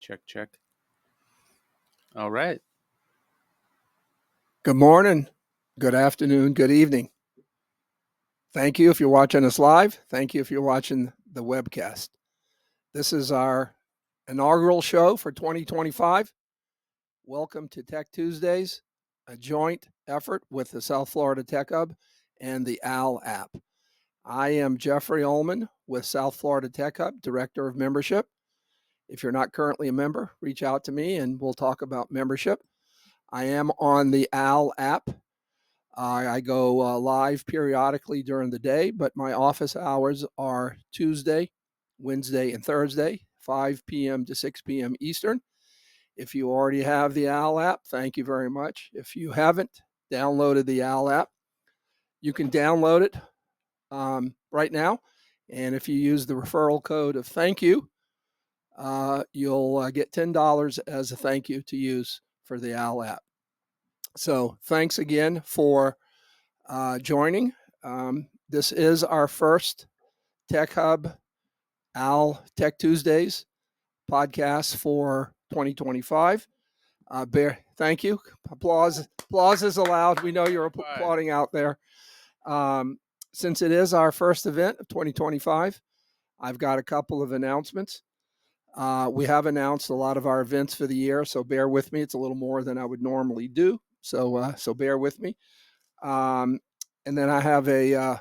Check, check. All right. Good morning, good afternoon, good evening. Thank you if you're watching us live. Thank you if you're watching the webcast. This is our inaugural show for 2025. Welcome to Tech Tuesdays, a joint effort with the South Florida Tech Hub and the OWL app. I am Jeffry Ullman with South Florida Tech Hub, Director of Membership. If you're not currently a member, reach out to me and we'll talk about membership. I am on the OWL app. I go live periodically during the day, but my office hours are Tuesday, Wednesday, and Thursday, 5 p.m. to 6 p.m. Eastern. If you already have the OWL app, thank you very much. If you haven't downloaded the OWL app, you can download it right now. And if you use the referral code of thank you, you'll get $10 as a thank you to use for the OWL app. So thanks again for joining. This is our first Tech Hub OWL Tech Tuesdays podcast for 2025. Thank you. Applause is allowed. We know you're applauding out there. Since it is our first event of 2025, I've got a couple of announcements. We have announced a lot of our events for the year, so bear with me. It's a little more than I would normally do, so bear with me. And then I have a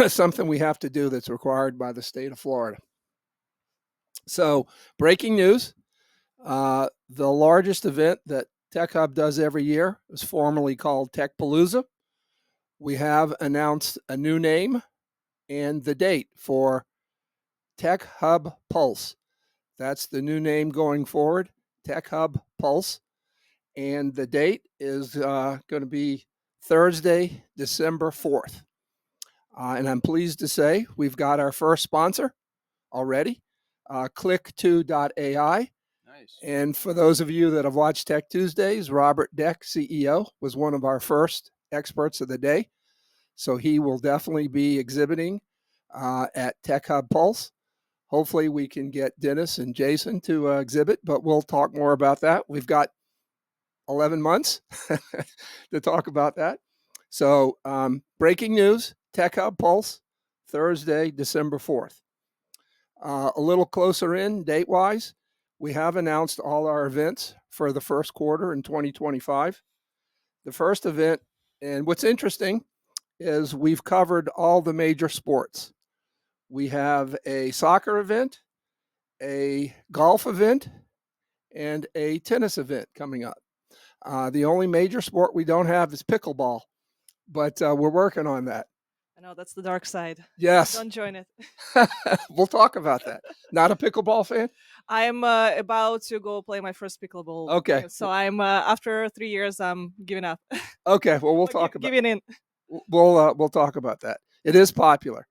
something we have to do that's required by the state of Florida. So, breaking news: the largest event that Tech Hub does every year is formerly called Techpalooza. We have announced a new name and the date for Tech Hub Pulse. That's the new name going forward, Tech Hub Pulse. And the date is going to be Thursday, December 4th. And I'm pleased to say we've got our first sponsor already, Click2.ai. Nice. And for those of you that have watched Tech Tuesdays, Robert Deck, CEO, was one of our first experts of the day. So he will definitely be exhibiting at Tech Hub Pulse. Hopefully we can get Denis and Jason to exhibit, but we'll talk more about that. We've got 11 months to talk about that. So breaking news, Tech Hub Pulse, Thursday, December 4th. A little closer in, date-wise, we have announced all our events for the first quarter in 2025. The first event, and what's interesting, is we've covered all the major sports. We have a soccer event, a golf event, and a tennis event coming up. The only major sport we don't have is pickleball, but we're working on that. I know, that's the dark side. Yes. Don't join it. We'll talk about that. Not a pickleball fan? I'm about to go play my first pickleball. Okay. So I'm after 3 years, I'm giving up. Okay. Well, we'll talk about. Giving in. We'll talk about that. It is popular.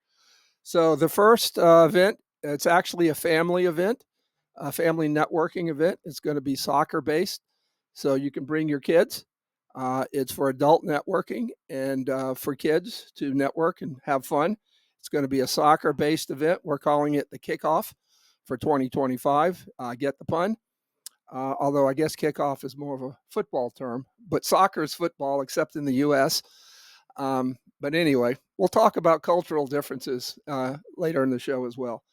So the first event, it's actually a family event, a family networking event. It's going to be soccer based, so you can bring your kids. It's for adult networking and for kids to network and have fun. It's going to be a soccer-based event. We're calling it the Kickoff for 2025. Get the pun? Although I guess kickoff is more of a football term, but soccer is football, except in the U.S. But anyway, we'll talk about cultural differences later in the show as well.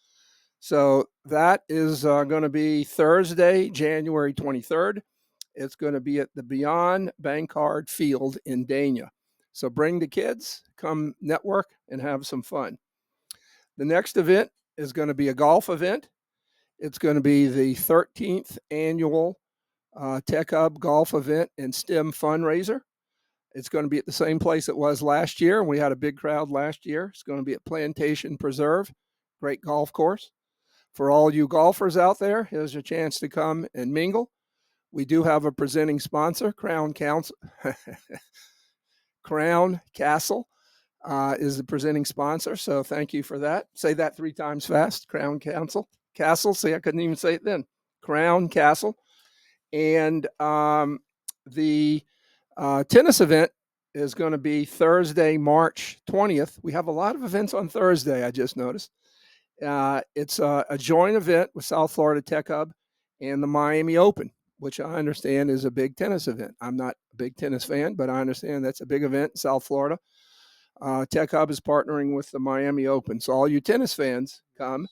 So that is going to be Thursday, January 23rd. It's going to be at the Beyond Bankcard Field in Dania. So bring the kids, come network, and have some fun. The next event is going to be a golf event. It's going to be the 13th annual Tech Hub Golf Event and STEM fundraiser. It's going to be at the same place it was last year, and we had a big crowd last year. It's going to be at Plantation Preserve, great golf course. For all you golfers out there, here's your chance to come and mingle. We do have a presenting sponsor, Crown Castle is the presenting sponsor, so thank you for that. Say that 3 times fast, Crown Castle. See, I couldn't even say it then. Crown Castle. And the tennis event is going to be Thursday, March 20th. We have a lot of events on Thursday, I just noticed. It's a joint event with South Florida Tech Hub and the Miami Open, which I understand is a big tennis event. I'm not a big tennis fan, but I understand that's a big event in South Florida. Tech Hub is partnering with the Miami Open. So all you tennis fans come.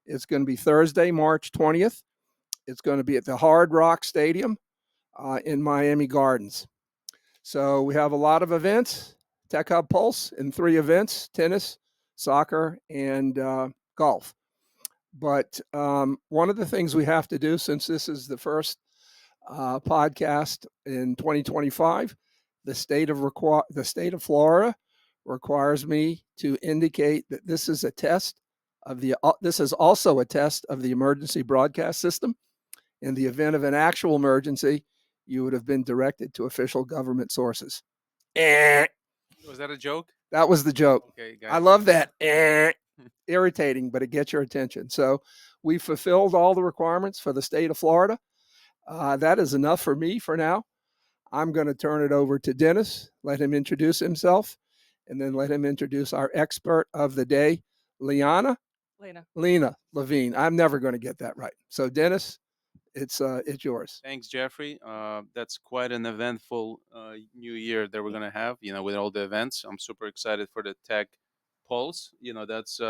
It's going to be Thursday, March 20th. It's going to be at the Hard Rock Stadium in Miami Gardens. So we have a lot of events, Tech Hub Pulse in 3 events: tennis, soccer, and golf. But one of the things we have to do, since this is the first podcast in 2025, the state of Florida requires me to indicate that this is a test of the. This is also a test of the emergency broadcast system. In the event of an actual emergency, you would have been directed to official government sources. Was that a joke? That was the joke. Okay, I love that. Irritating, but it gets your attention. So we fulfilled all the requirements for the state of Florida. That is enough for me for now. I'm going to turn it over to Denis, let him introduce himself, and then let him introduce our expert of the day, Lena Levine. I'm never going to get that right. So Denis, it's yours. Thanks, Jeffrey. That's quite an eventful new year that we're going to have, with all the events. I'm super excited for the Tech Pulse. That's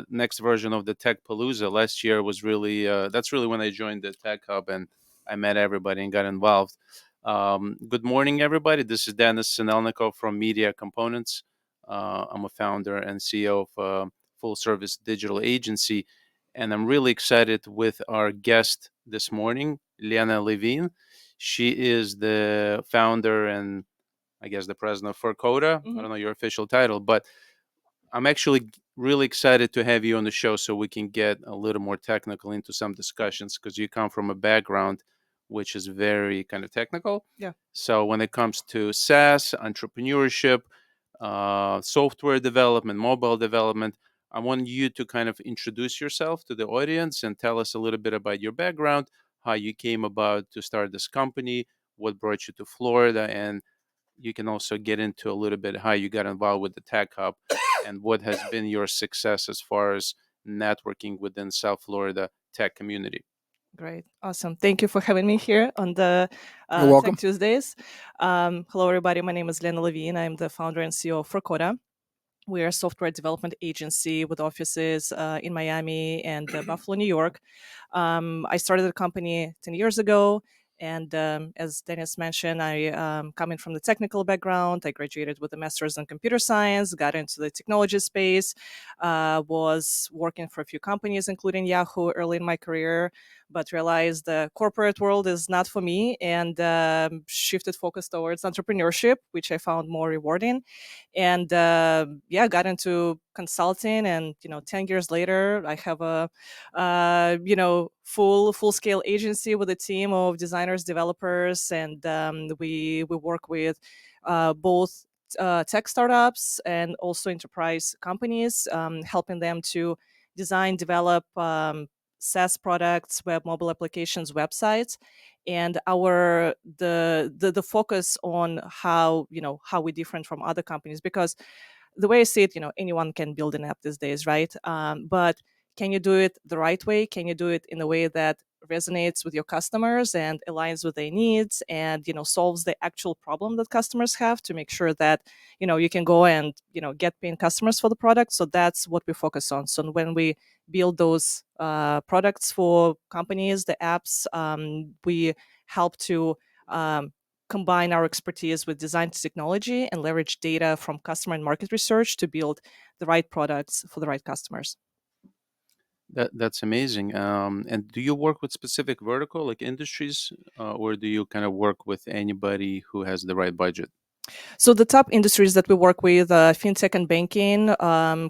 next version of the Tech Palooza. Last year was really, that's really when I joined the Tech Hub and I met everybody and got involved. Good morning, everybody. This is Denis Sinelnikov from Media Components. I'm a founder and CEO of a full-service digital agency, and I'm really excited with our guest this morning, Lena Levine. She is the founder and I guess the president of Forcoda. I don't know your official title, but I'm actually really excited to have you on the show so we can get a little more technical into some discussions, because you come from a background which is very kind of technical. Yeah. So when it comes to SaaS, entrepreneurship, software development, mobile development, I want you to kind of introduce yourself to the audience and tell us a little bit about your background, how you came about to start this company, what brought you to Florida, and you can also get into a little bit how you got involved with the Tech Hub and what has been your success as far as networking within South Florida tech community. Great. Awesome. Thank you for having me here on the You're welcome. Tech Tuesdays. Hello, everybody. My name is Lena Levine. I'm the founder and CEO of Forcoda. We are a software development agency with offices in Miami and Buffalo, New York. I started the company 10 years ago. And as Denis mentioned, I coming from the technical background. I graduated with a master's in computer science, got into the technology space, was working for a few companies, including Yahoo, early in my career, but realized the corporate world is not for me, and shifted focus towards entrepreneurship, which I found more rewarding. And got into consulting, and 10 years later I have a full scale agency with a team of designers, developers, and we work with both tech startups and also enterprise companies, helping them to design, develop SaaS products, web mobile applications, websites. And the focus on how we're different from other companies, because the way I see it, anyone can build an app these days, right? But can you do it the right way? Can you do it in a way that resonates with your customers and aligns with their needs, and solves the actual problem that customers have, to make sure that you can go and get paying customers for the product? So that's what we focus on. So when we build those products for companies, the apps, we help to combine our expertise with design technology and leverage data from customer and market research to build the right products for the right customers. That's amazing. And do you work with specific vertical, like industries, or do you kind of work with anybody who has the right budget? So the top industries that we work with: fintech and banking,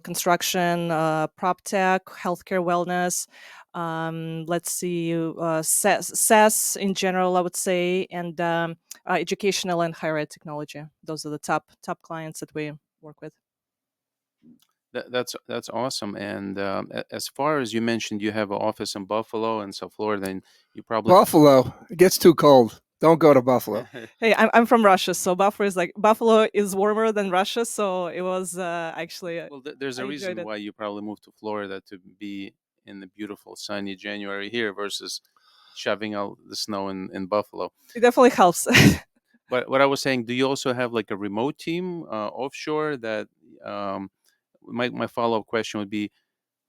construction, prop tech, healthcare, wellness. Let's see, SaaS in general, I would say, and educational and higher ed technology. Those are the top clients that we work with. That's awesome. And as far as you mentioned, you have an office in Buffalo and South Florida, and you probably Buffalo. It gets too cold. Don't go to Buffalo. Hey, I'm from Russia, so Buffalo is warmer than Russia, so it was actually. Well, there's a reason why you probably moved to Florida, to be in the beautiful sunny January here versus shoving out the snow in Buffalo. It definitely helps. But what I was saying, do you also have like a remote team offshore that my follow-up question would be,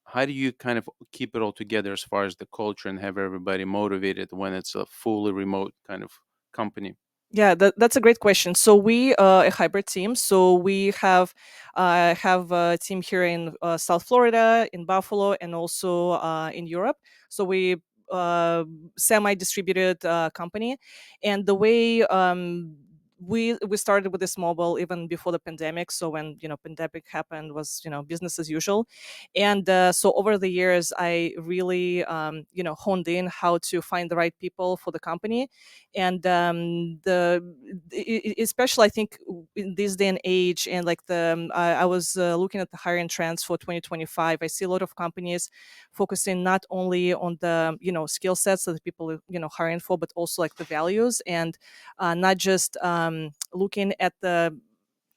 how do you kind of keep it all together as far as the culture and have everybody motivated when it's a fully remote kind of company? Yeah, that's a great question. So we a hybrid team. So we have a team here in South Florida, in Buffalo, and also in Europe. So we uh, semi-distributed company, and the way we started with this mobile even before the pandemic. So when pandemic happened, was business as usual, and so over the years I really honed in how to find the right people for the company, and especially I think in this day and age, and like I was looking at the hiring trends for 2025. I see a lot of companies focusing not only on the skill sets that the people hiring for, but also like the values, and not just looking at the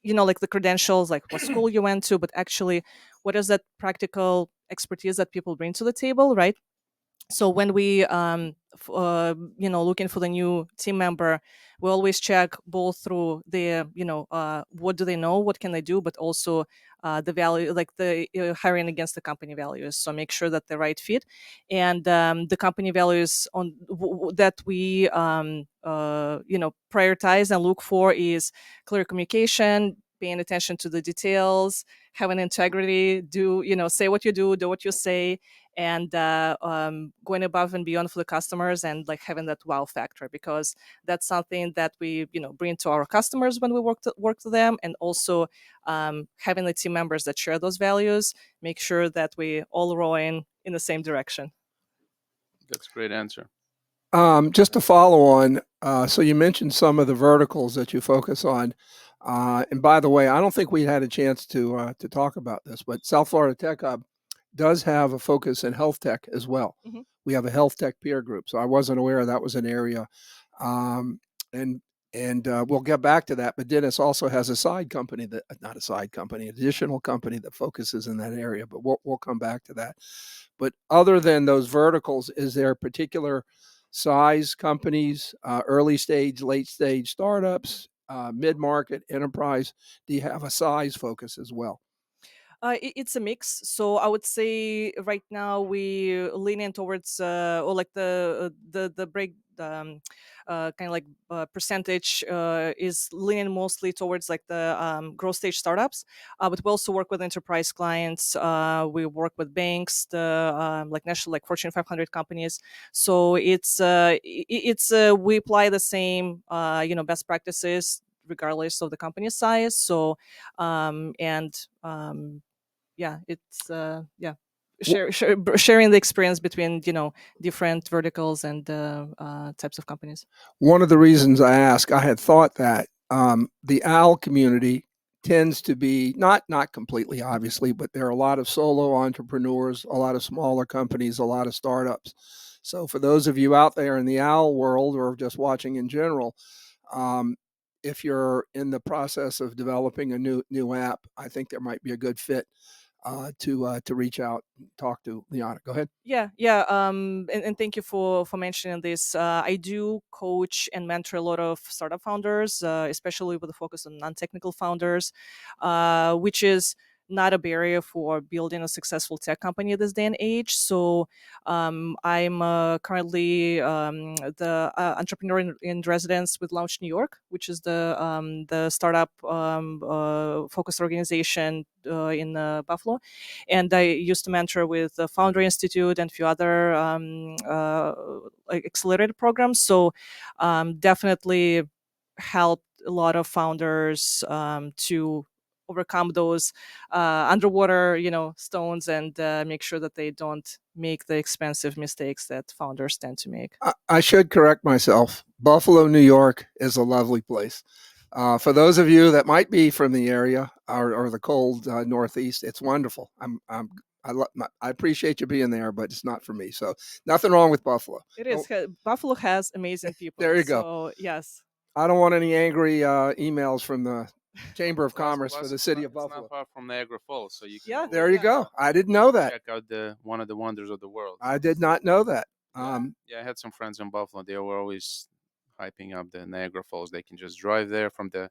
like the credentials, like what school you went to, but actually what is that practical expertise that people bring to the table, right? So when we looking for the new team member, we always check both through the what do they know, what can they do, but also the value, like the hiring against the company values. So make sure that the right fit, and the company values that we prioritize and look for is clear communication, paying attention to the details, having integrity, say what you do what you say, and going above and beyond for the customers, and like having that wow factor, because that's something that we bring to our customers when we work to them, and also having the team members that share those values, make sure that we all rowing in the same direction. That's a great answer. Just to follow on, so you mentioned some of the verticals that you focus on. And by the way, I don't think we had a chance to talk about this, but South Florida Tech Hub does have a focus in health tech as well. Mm-hmm. We have a health tech peer group, so I wasn't aware that was an area. Um, and we'll get back to that. But Denis also has a side company that, not a side company, additional company that focuses in that area. But we'll come back to that. But other than those verticals, is there a particular size companies, early stage, late stage startups, mid market, enterprise? Do you have a size focus as well? It's a mix. So I would say right now we leaning towards or like the break kind of like percentage is leaning mostly towards like the growth stage startups. But we also work with enterprise clients. We work with banks, the like national, like Fortune 500 companies. So it's we apply the same best practices regardless of the company size. So and yeah, it's sharing the experience between different verticals and types of companies. One of the reasons I ask, I had thought that the OWL community tends to be not completely obviously, but there are a lot of solo entrepreneurs, a lot of smaller companies, a lot of startups. So for those of you out there in the OWL world or just watching in general, um, if you're in the process of developing a new app, I think there might be a good fit to reach out and talk to Liana. Go ahead. Yeah. And thank you for mentioning this. I do coach and mentor a lot of startup founders, especially with a focus on non-technical founders, which is not a barrier for building a successful tech company this day and age. So I'm currently the entrepreneur in residence with Launch New York, which is the startup focused organization in Buffalo, and I used to mentor with the Founder Institute and a few other like accelerated programs. So definitely helped a lot of founders to overcome those underwater stones, and make sure that they don't make the expensive mistakes that founders tend to make. I should correct myself. Buffalo, New York is a lovely place. For those of you that might be from the area or the cold Northeast, it's wonderful. I appreciate you being there, but it's not for me. So nothing wrong with Buffalo. It is. Buffalo has amazing people. There you go. So yes. I don't want any angry emails from the Chamber of Plus, Commerce for plus the it's city not of it's not Buffalo. far from Niagara Falls, so you can Yeah, There always you yeah. go. I didn't know that. check out the one of the wonders of the world. I did not know that. Yeah, yeah. I had some friends in Buffalo. They were always hyping up the Niagara Falls. They can just drive there from the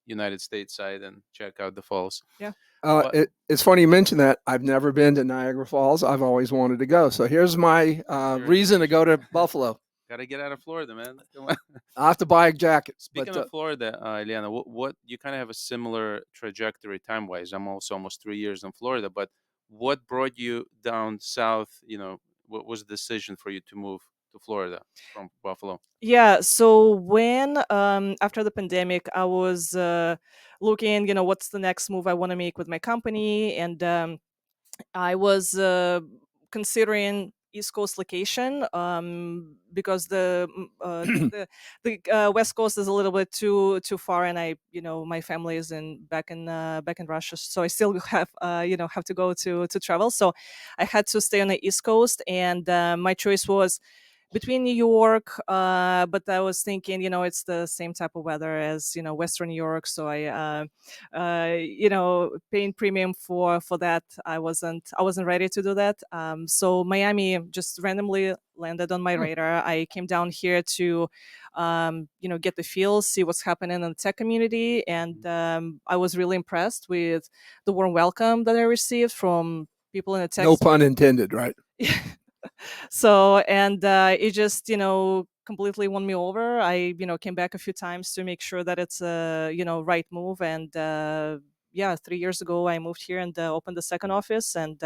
United States side and check out the falls. Yeah. But It's funny you mention that. I've never been to Niagara Falls. I've always wanted to go. So here's my here's your reason to go invitation. to Buffalo. Gotta get out of Florida, man. Come on. I'll have to buy a jacket. Speaking But of Florida, Eliana, what you kind of have a similar trajectory time wise. I'm also almost 3 years in Florida, but what brought you down south? What was the decision for you to move to Florida from Buffalo? Yeah, so when after the pandemic, I was looking, what's the next move I want to make with my company, and I was considering East Coast location because the West Coast is a little bit too far, and my family is back in Russia, so I still have to go to travel. So I had to stay on the East Coast, and my choice was between New York, but I was thinking, it's the same type of weather as Western New York, so paying premium for that, I wasn't ready to do that. So Miami just randomly landed on my Hmm. radar. I came down here to, get the feel, see what's happening in the tech community, and I was really impressed with the warm welcome that I received from people in the tech no pun intended, right? so and it just completely won me over. I came back a few times to make sure that it's a right move, and yeah, 3 years ago I moved here and opened the second office, and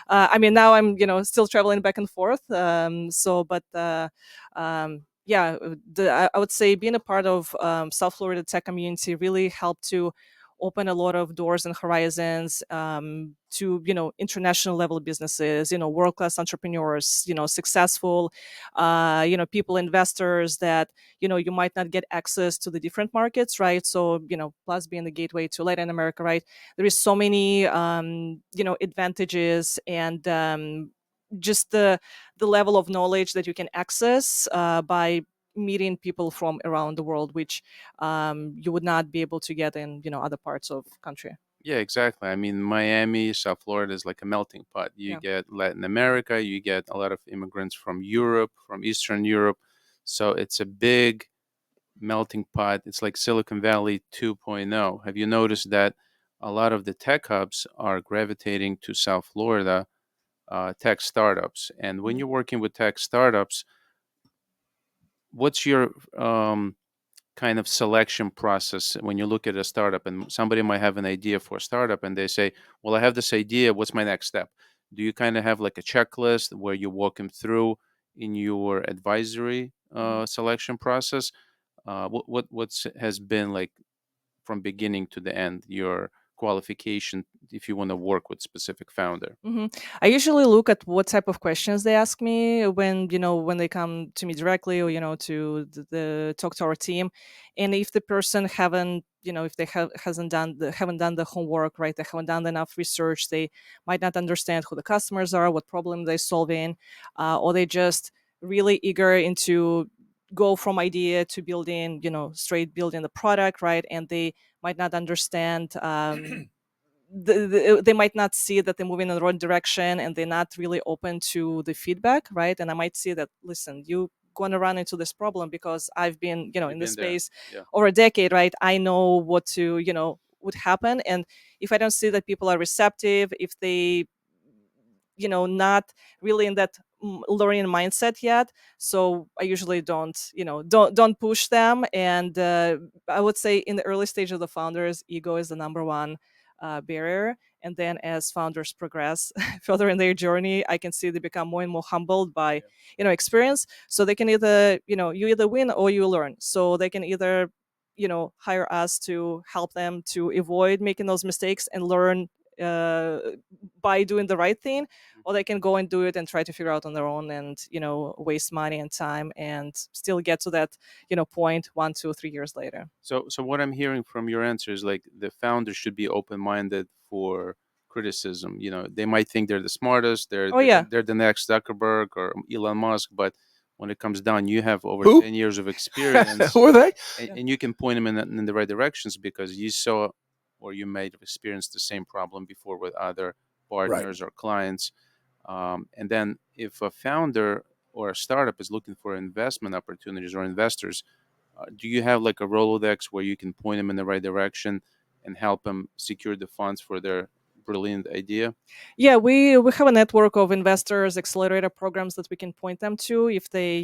I mean, now I'm still traveling back and forth, so but yeah, I would say being a part of South Florida tech community really helped to open a lot of doors and horizons to international level businesses, world class entrepreneurs, successful people, investors that you might not get access to the different markets, right? So plus being the gateway to Latin America, right? There is so many advantages, and just the level of knowledge that you can access by meeting people from around the world, which you would not be able to get in other parts of country. Yeah, exactly. I mean, Miami, South Florida is like a melting pot. You Yeah. get Latin America, you get a lot of immigrants from Europe, from Eastern Europe. So it's a big melting pot. It's like Silicon Valley 2.0. Have you noticed that a lot of the tech hubs are gravitating to South Florida, tech startups? And when Mhm. you're working with tech startups, what's your kind of selection process when you look at a startup and somebody might have an idea for a startup and they say, well, I have this idea, what's my next step? Do you kind of have like a checklist where you walk them through in your advisory Mhm. selection process? What's has been like from beginning to the end your qualification if you want to work with specific founder? I usually look at what type of questions they ask me when they come to me directly, or to the talk to our team, and if the person haven't if they haven't done the homework, right? They haven't done enough research. They might not understand who the customers are, what problem they're solving, or they just really eager into go from idea to building, straight building the product, right? And they might not understand. They might not see that they're moving in the wrong direction, and they're not really open to the feedback, right? And I might see that, listen, you going to run into this problem because I've been You've in this been there. space Yeah. over a decade, right? I know what to would happen. And if I don't see that people are receptive, if they not really in that learning mindset yet, so I usually don't push them. And I would say in the early stage of the founders, ego is the number one barrier. And then as founders progress further in their journey, I can see they become more and more humbled by Yeah. experience. So they can either you either win or you learn. So they can either hire us to help them to avoid making those mistakes and learn uh, by doing the right thing, or Mhm. they can go and do it and try to figure out on their own, and waste money and time and still get to that point 1, 2, 3 years later. So what I'm hearing from your answer is like the founder should be open-minded for criticism. They might think they're the smartest, they're Oh the, yeah. they're the next Zuckerberg or Elon Musk, but when it comes down, you have over Who? 10 years of experience, Who are they? and you can point them in the right directions because you saw or you may have experienced the same problem before with other Right. partners or clients. And then if a founder or a startup is looking for investment opportunities or investors, do you have like a Rolodex where you can point them in the right direction and help them secure the funds for their brilliant idea? Yeah, we have a network of investors, accelerator programs that we can point them to if they,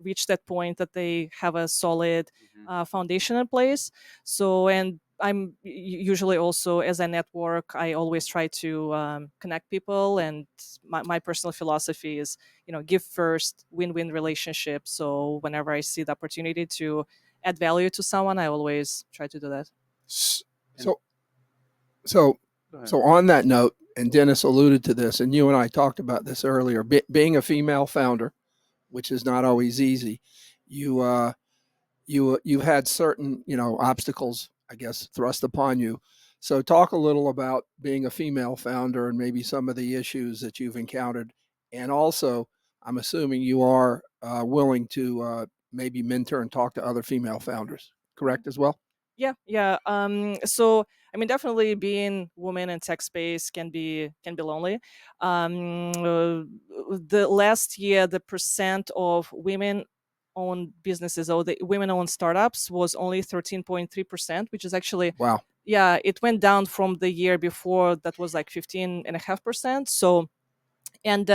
reach that point that they have a solid Mhm. foundation in place. So, and I'm usually also, as a network, I always try to connect people. And my personal philosophy is, give first, win-win relationship. So whenever I see the opportunity to add value to someone, I always try to do that. And So so go ahead. so on that note, and Denis alluded to this, and you and I talked about this earlier. Being a female founder, which is not always easy, you you've had certain obstacles, I guess, thrust upon you. So talk a little about being a female founder and maybe some of the issues that you've encountered, and also I'm assuming you are willing to maybe mentor and talk to other female founders, correct as well? Yeah. So I mean, definitely being woman in tech space can be lonely. The last year, the percent of women owned businesses or the women owned startups was only 13.3%, which is actually, Wow. yeah, it went down from the year before that was like 15.5%. So, and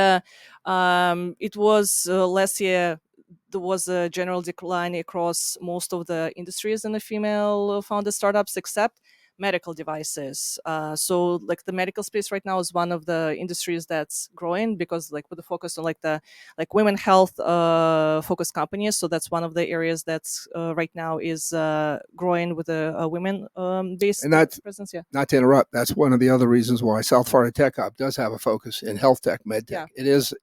it was last year there was a general decline across most of the industries in the female founded startups except medical devices. So like the medical space right now is one of the industries that's growing because like with the focus on like the like women health focused companies. So that's one of the areas that's right now is growing with a women And based that's presence. Yeah. not to interrupt. That's one of the other reasons why South Florida Tech Hub does have a focus in health tech, med tech. Yeah. It is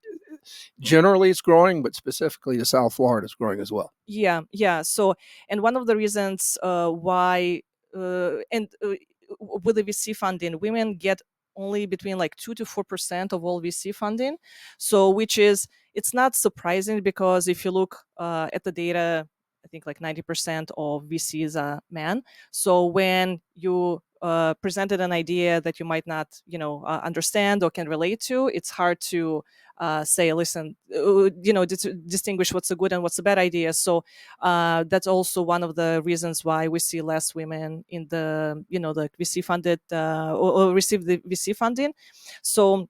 generally it's growing, but specifically to South Florida is growing as well. Yeah. So, and one of the reasons why, and with the VC funding, women get only between like 2 to 4% of all VC funding. So, which is it's not surprising because if you look at the data, I think like 90% of VCs are men. So when you presented an idea that you might not, understand or can relate to, it's hard to say, listen, distinguish what's a good and what's a bad idea. So that's also one of the reasons why we see less women in the, the VC funded or receive the VC funding. So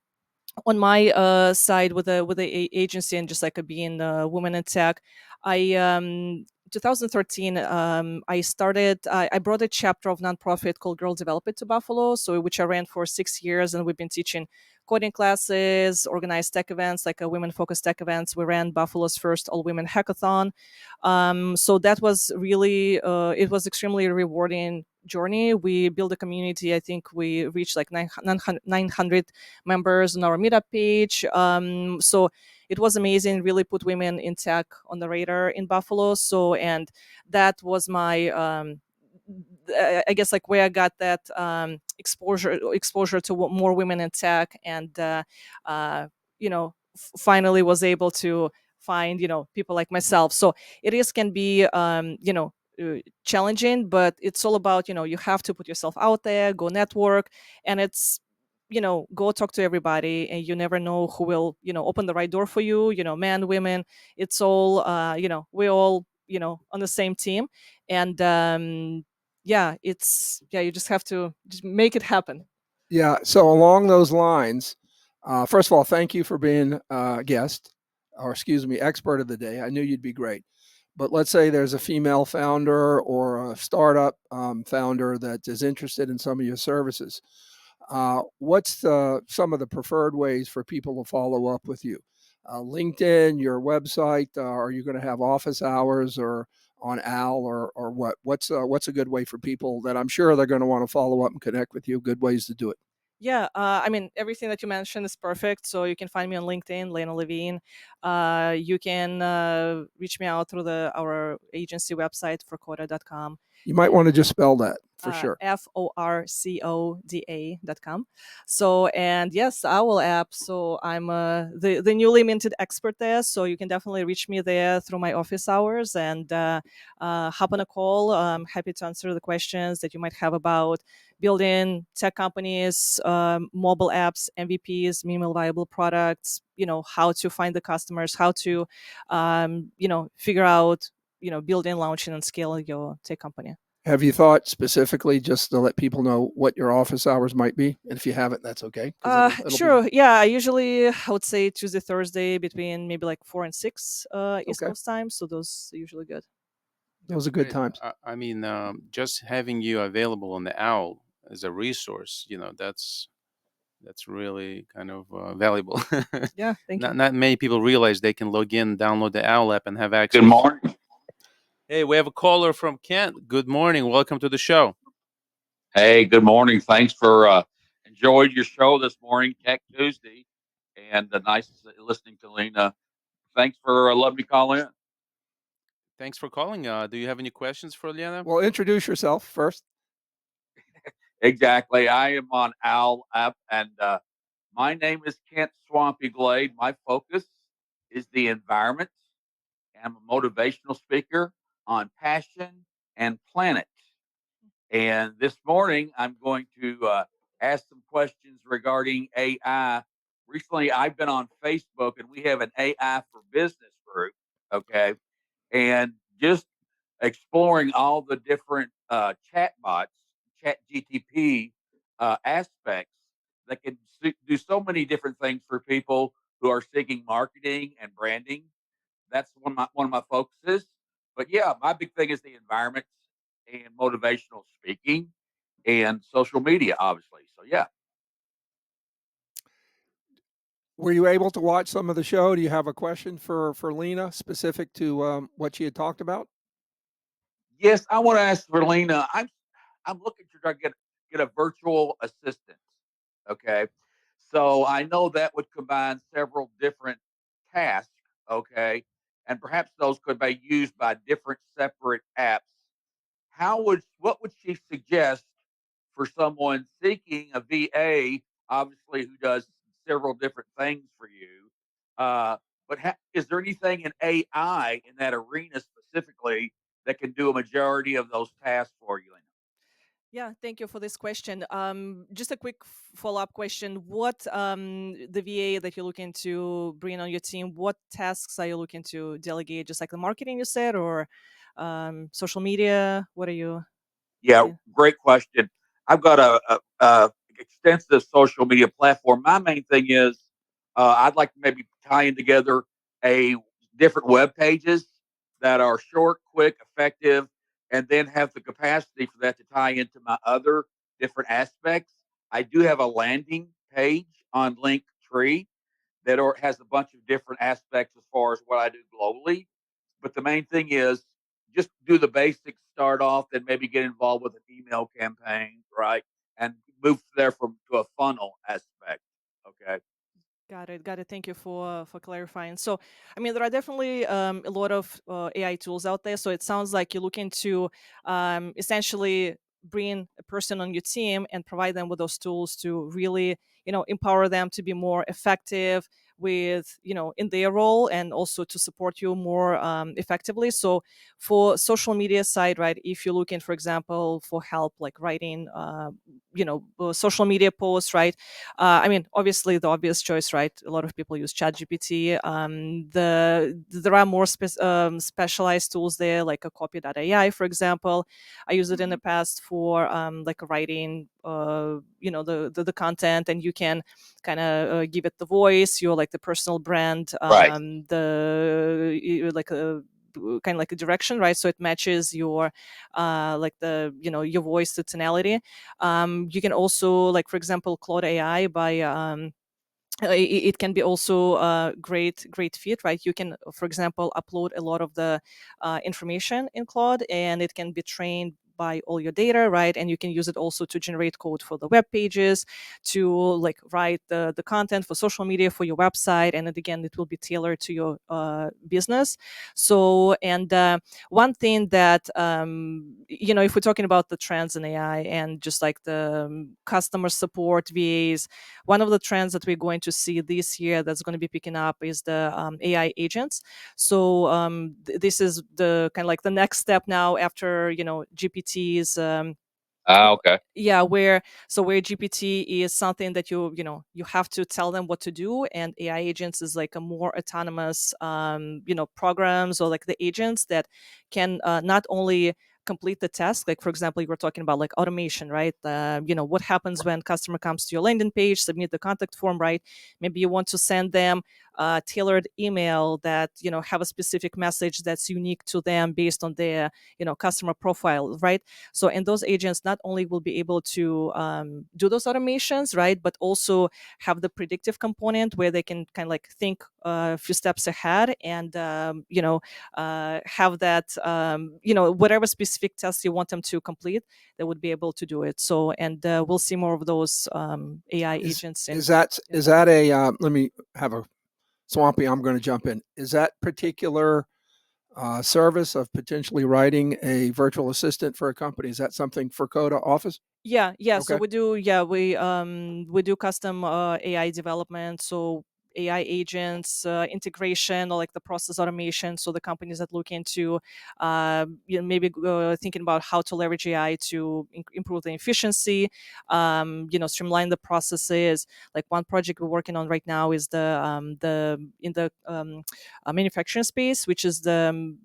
on my side with the agency and just like being a woman in tech, I 2013 I brought a chapter of nonprofit called Girl Develop It to Buffalo, so which I ran for 6 years, and we've been teaching coding classes, organized tech events like a women focused tech events. We ran Buffalo's first all women hackathon. So that was really it was extremely rewarding journey. We built a community. I think we reached like 900 members on our meetup page. So it was amazing. Really put women in tech on the radar in Buffalo. So and that was my I guess like where I got that exposure to more women in tech, and finally was able to find people like myself. So it is can be challenging, but it's all about you have to put yourself out there, go network, and it's go talk to everybody, and you never know who will open the right door for you. Men, women, it's all we're all on the same team, and yeah, it's yeah, you just have to just make it happen. Yeah. So along those lines, first of all, thank you for being a guest, or excuse me, expert of the day. I knew you'd be great. But let's say there's a female founder or a startup founder that is interested in some of your services. What's some of the preferred ways for people to follow up with you? LinkedIn, your website. Are you going to have office hours or on Al or what? What's a good way for people that I'm sure they're going to want to follow up and connect with you? Good ways to do it. Yeah, I mean everything that you mentioned is perfect. So you can find me on LinkedIn, Lena Levine. You can reach me out through our agency website, Forcoda.com. You might want to just spell that for sure. Forcoda.com. So, and yes, our app. So I'm the newly minted expert there. So you can definitely reach me there through my office hours and hop on a call. I'm happy to answer the questions that you might have about building tech companies, mobile apps, MVPs, minimal viable products. How to find the customers, how to, figure out, building, launching, and scaling your tech company. Have you thought specifically just to let people know what your office hours might be? And if you haven't, that's okay because it'll be Sure. Yeah, I would say Tuesday, Thursday between maybe like 4 and 6 East okay. Coast time. So those are usually good. Those are good Great. times. I mean, just having you available on the Owl as a resource, that's really kind of valuable. Yeah, thank you. Not many people realize they can log in, download the Owl app, and have Good access. morning. Hey, we have a caller from Kent. Good morning. Welcome to the show. Hey, good morning. Thanks for enjoyed your show this morning, Tech Tuesday, and nice listening to Lena. Thanks for letting me call in. Thanks for calling. Do you have any questions for Liana? Well, introduce yourself first. Exactly. I am on Owl app, and my name is Kent Swampy Glade. My focus is the environment. I'm a motivational speaker on passion and planet. And this morning, I'm going to ask some questions regarding AI. Recently, I've been on Facebook and we have an AI for business group. Okay. And just exploring all the different chat bots, chat GTP aspects that can do so many different things for people who are seeking marketing and branding. That's one of my focuses. But yeah, my big thing is the environment and motivational speaking and social media, obviously. So yeah. Were you able to watch some of the show? Do you have a question for Lena specific to what she had talked about? Yes, I want to ask for Lena. I'm looking to try to get a virtual assistant. Okay. So I know that would combine several different tasks. Okay. And perhaps those could be used by different separate apps. What would she suggest for someone seeking a VA, obviously who does several different things for you? But is there anything in AI in that arena specifically that can do a majority of those tasks for you, Lena? Yeah, thank you for this question. Just a quick follow-up question. What the VA that you're looking to bring on your team, what tasks are you looking to delegate? Just like the marketing you said, or social media? What are you Yeah, looking? great question. I've got a extensive social media platform. My main thing is I'd like to maybe tie in together a different web pages that are short, quick, effective, and then have the capacity for that to tie into my other different aspects. I do have a landing page on Linktree that has a bunch of different aspects as far as what I do globally. But the main thing is just do the basics, start off, then maybe get involved with an email campaign, right? And move there from to a funnel aspect. Okay. Got it. Got it. Thank you for clarifying. So, I mean, there are definitely a lot of AI tools out there. So it sounds like you're looking to essentially bring a person on your team and provide them with those tools to really, empower them to be more effective with, in their role, and also to support you more effectively. So, for social media side, right? If you're looking, for example, for help like writing, social media posts, right? I mean, obviously, the obvious choice, right? A lot of people use ChatGPT. There are more specialized tools there, like a Copy.ai, for example. I used it in the Mhm. past for like writing, the content, and you can kind of give it the voice, your like the personal brand, Right. like a kind of like a direction, right? So it matches your like the your voice to tonality. You can also, like for example, Claude AI by it can be also a great fit, right? You can, for example, upload a lot of the information in Claude, and it can be trained buy all your data, right? And you can use it also to generate code for the web pages, to like write the content for social media for your website, and then again, it will be tailored to your business. So, and one thing that if we're talking about the trends in AI and just like the customer support VAs, one of the trends that we're going to see this year that's going to be picking up is the AI agents. So this is the kind of like the next step now after GPTs. Okay. Yeah, where GPT is something that you have to tell them what to do, and AI agents is like a more autonomous programs, or like the agents that can not only complete the task, like for example you were talking about like automation, right? What happens when customer comes to your landing page, submit the contact form, right? Maybe you want to send them a tailored email that have a specific message that's unique to them based on their customer profile, right? So, and those agents not only will be able to do those automations, right, but also have the predictive component where they can kind of like think a few steps ahead, and have that whatever specific tests you want them to complete, they would be able to do it. So, and we'll see more of those AI agents. Is that a let me have a Swampy, I'm going to jump in. Is that particular service of potentially writing a virtual assistant for a company, is that something Forcoda offers? Yeah. So Okay. we do custom AI development. So AI agents, integration, or like the process automation. So the companies that look into, maybe thinking about how to leverage AI to improve the efficiency, streamline the processes. Like one project we're working on right now is the in the manufacturing space, which is the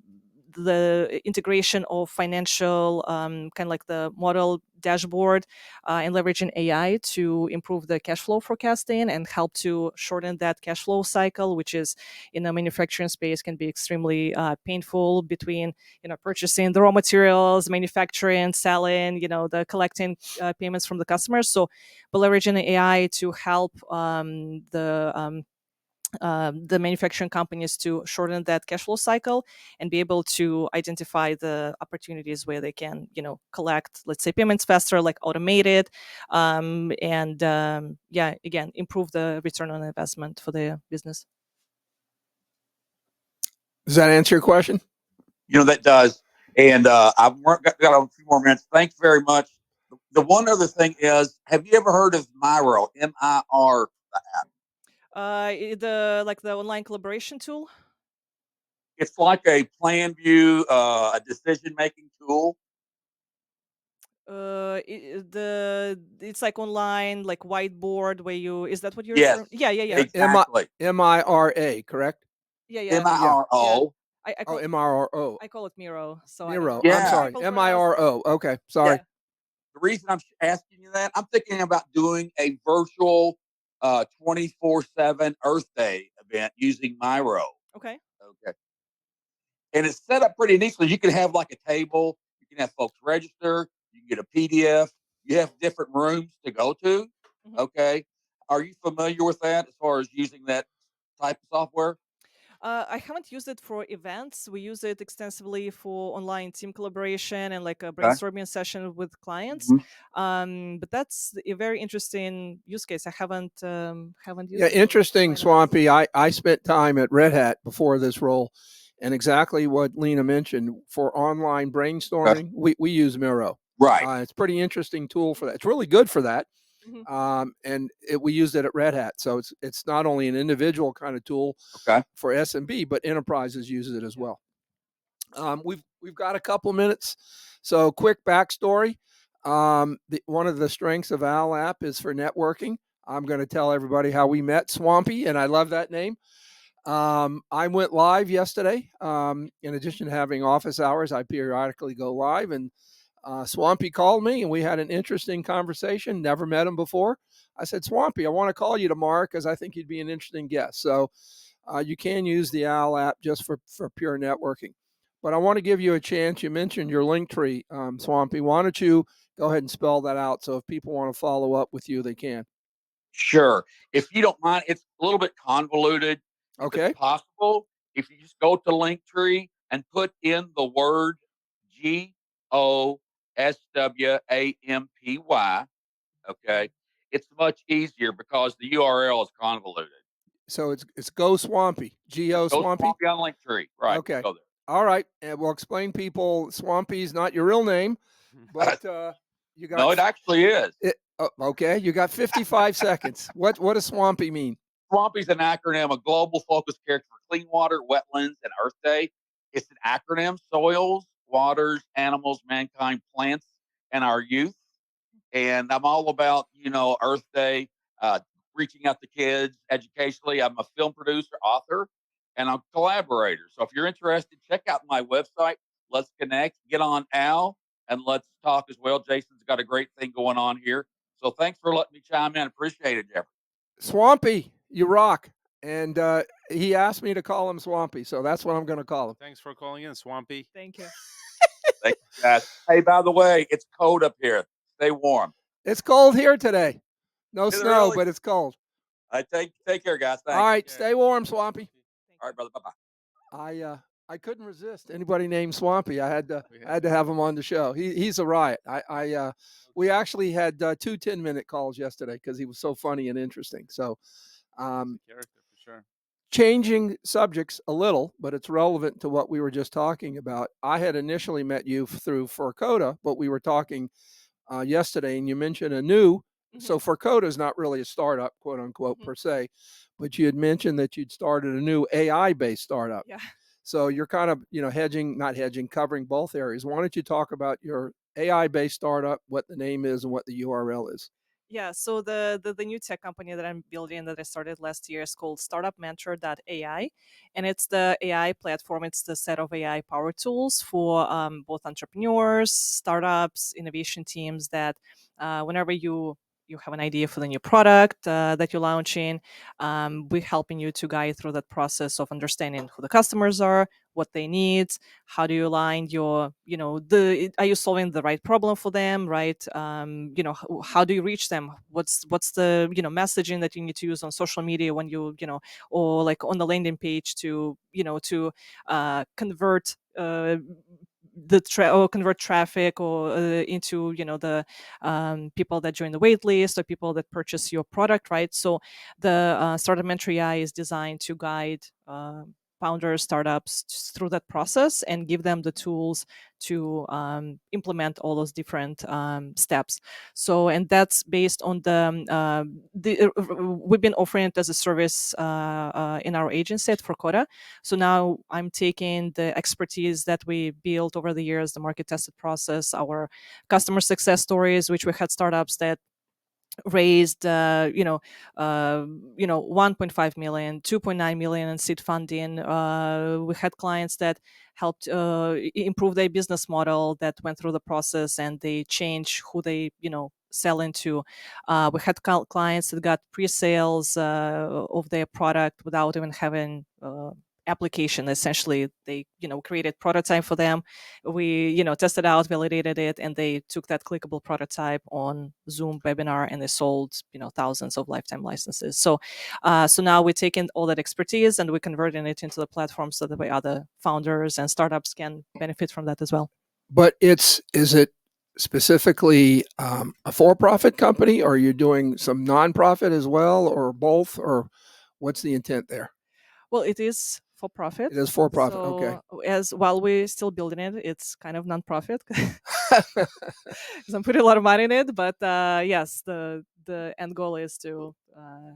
integration of financial kind of like the model dashboard, and leveraging AI to improve the cash flow forecasting and help to shorten that cash flow cycle, which is in the manufacturing space can be extremely painful between purchasing the raw materials, manufacturing, selling, the collecting payments from the customers. So, but leveraging AI to help the manufacturing companies to shorten that cash flow cycle and be able to identify the opportunities where they can, collect, let's say, payments faster, like automated, and again, improve the return on investment for the business. Does that answer your question? That does. And I've got a few more minutes. Thanks very much. The one other thing is, have you ever heard of Miro? MIR. The online collaboration tool. It's like a plan view, a decision making tool. It's like online, like whiteboard where you, is that what you're Yes, referring? Yeah. exactly. MIRA, correct? Yeah. Yeah. MIRO. I Oh, call MRO. I call it Miro. So I don't Miro. know. I'm Some Yeah, sorry. people pronounce it. MIRO. Okay. yeah. Sorry. The reason I'm asking you that, I'm thinking about doing a virtual 24/7 Earth Day event using Miro. Okay. Okay. And it's set up pretty neatly. You can have like a table, you can have folks register, you can get a PDF, you have different rooms to go to. Mhm. Okay. Are you familiar with that as far as using that type of software? I haven't used it for events. We use it extensively for online team collaboration and like a Okay. brainstorming session with clients. Mhm. But that's a very interesting use case. I haven't Yeah, used it, but interesting, why not? Swampy. I spent time at Red Hat before this role, and exactly what Lena mentioned for online Okay. brainstorming, we use Miro. Right. It's a pretty interesting tool for that. It's really good for that, Mhm. and we used it at Red Hat. So it's not only an individual kind of tool Okay. for SMB, but enterprises use it as well. We've got a couple minutes, so quick backstory. One of the strengths of Owl app is for networking. I'm going to tell everybody how we met, Swampy, and I love that name. I went live yesterday. In addition to having office hours, I periodically go live, and Swampy called me, and we had an interesting conversation. Never met him before. I said, Swampy, I want to call you tomorrow because I think you'd be an interesting guest. So you can use the Owl app just for pure networking. But I want to give you a chance. You mentioned your link tree, Swampy. Why don't you go ahead and spell that out so if people want to follow up with you, they can. Sure. If you don't mind, it's a little bit convoluted. If it's Okay. possible, if you just go to Linktree and put in the word GOOGLE, SWAMPY. Okay. It's much easier because the URL is convoluted. So it's Go Swampy, Go Go Swampy. Swampy on Linktree. Right. Okay. Go there. All right, and we'll explain people. Swampy's not your real name, but you got. No, it actually is. Okay, you got 55 seconds. What does Swampy mean? Swampy is an acronym, a global focus character for clean water, wetlands, and Earth Day. It's an acronym: soils, waters, animals, mankind, plants, and our youth. And I'm all about, Earth Day, reaching out to kids educationally. I'm a film producer, author, and I'm a collaborator. So if you're interested, check out my website. Let's connect. Get on Al, and let's talk as well. Jason's got a great thing going on here. So thanks for letting me chime in. Appreciate it, Jeffrey. Swampy, you rock. And he asked me to call him Swampy, so that's what I'm going to call him. Thanks for calling in, Swampy. Thank you. Thank you, guys. Hey, by the way, it's cold up here. Stay warm. It's cold here today. No Is it snow, really? but it's cold. Take care, guys. Thanks. All right, stay warm, Swampy. All right, brother. Bye-bye. I couldn't resist anybody named Swampy. I had to have him on the show. He's a riot. We actually had 2 10-minute calls yesterday because he was so funny and interesting. So, character for sure. Changing subjects a little, but it's relevant to what we were just talking about. I had initially met you through Forcoda, but we were talking yesterday, and you mentioned a new. So Forcoda is not really a startup, quote unquote, per se, but you had mentioned that you'd started a new AI-based startup. Yeah. So you're kind of, covering both areas. Why don't you talk about your AI-based startup, what the name is, and what the URL is? Yeah, so the new tech company that I'm building that I started last year is called startupmentor.ai, and it's the AI platform. It's the set of AI power tools for both entrepreneurs, startups, innovation teams that whenever you have an idea for the new product that you're launching, we're helping you to guide through that process of understanding who the customers are, what they need, how do you align your, are you solving the right problem for them, right? How do you reach them? What's the, messaging that you need to use on social media when you, or like on the landing page to, convert convert traffic or into the people that join the wait list or people that purchase your product, right? So the Startup Mentor AI is designed to guide founders, startups through that process and give them the tools to implement all those different steps. So, and that's based on we've been offering it as a service in our agency at Forcoda. So now I'm taking the expertise that we built over the years, the market tested process, our customer success stories, which we had startups that raised 1.5 million, 2.9 million in seed funding. We had clients that helped improve their business model, that went through the process and they changed who they sell into. We had clients that got pre-sales of their product without even having application. Essentially, they created prototype for them. We tested out, validated it, and they took that clickable prototype on Zoom webinar and they sold thousands of lifetime licenses. So now we're taking all that expertise and we're converting it into the platform so that way other founders and startups can benefit from that as well. But is it specifically a for-profit company, or are you doing some nonprofit as well, or both, or what's the intent there? Well, it is for profit. It is for profit. So Okay. while we're still building it, it's kind of nonprofit because I'm putting a lot of money in it. But yes, the end goal is to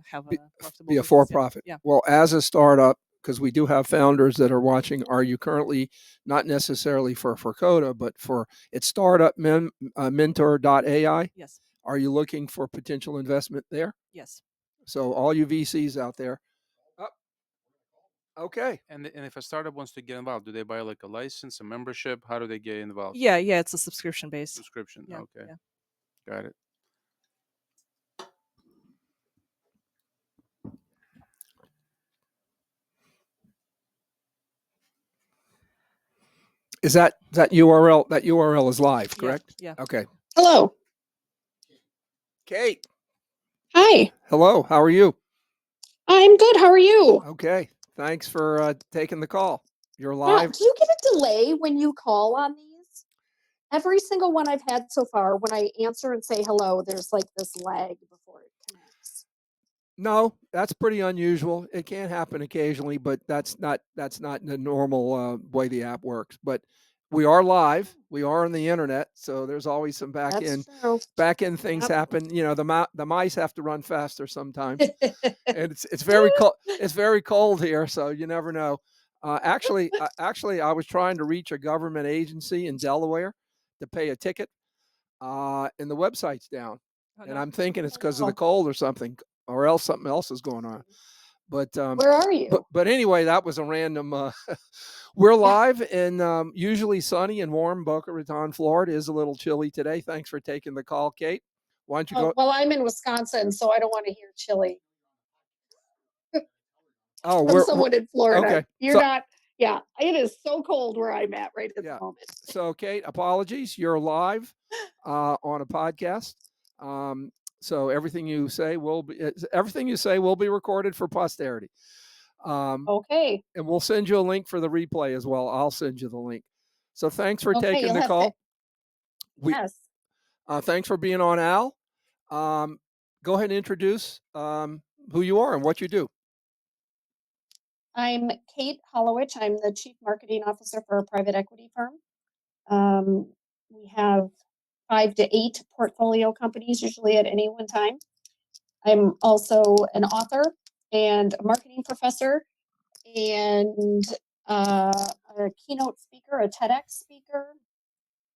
have a profitable be a business. for-profit. Yeah. Well, as a startup, because we do have founders that are watching, are you currently, not necessarily for Forcoda, but for it's startupmentor.ai? Yes. Are you looking for potential investment there? Yes. So all you VCs out there. Okay. And if a startup wants to get involved, do they buy like a license, a membership? How do they get involved? Yeah, it's a subscription based. Subscription. Yeah, Okay. yeah. Got it. Is that URL? That URL is live, correct? Yeah. Okay. Hello. Kate. Hi. Hello. How are you? I'm good. How are you? Okay. Thanks for taking the call. You're Yeah. live. Do you get a delay when you call on these? Every single one I've had so far, when I answer and say hello, there's like this lag before it connects. No, that's pretty unusual. It can happen occasionally, but that's not the normal way the app works. But we are live. We are on the internet, so there's always some back That's end true. things Yep. happen. You know, the mice have to run faster sometimes, and it's very cold. It's very cold here, so you never know. Actually, I was trying to reach a government agency in Delaware to pay a ticket, and the website's down. Oh, And no. I'm thinking it's Oh, because of the no. cold or something, or else something else is going on. But Where are you? but anyway, that was a random. We're Yeah. live in usually sunny and warm Boca Raton, Florida. It is a little chilly today. Thanks for taking the call, Kate. Why don't you Oh, go? well, I'm in Wisconsin, so I don't want to hear chilly Oh, from someone in Florida. okay. You're So, not. Yeah, it is so cold where I'm at right at yeah. the moment. So, Kate, apologies. You're live on a podcast. So everything you say will be recorded for posterity. Okay. And we'll send you a link for the replay as well. I'll send you the link. So thanks for Okay, taking you'll the have to. call. Yes. Thanks for being on, Al. Go ahead and introduce who you are and what you do. I'm Kate Hollowich. I'm the Chief Marketing Officer for a private equity firm. We have 5 to 8 portfolio companies usually at any one time. I'm also an author and a marketing professor and a keynote speaker, a TEDx speaker.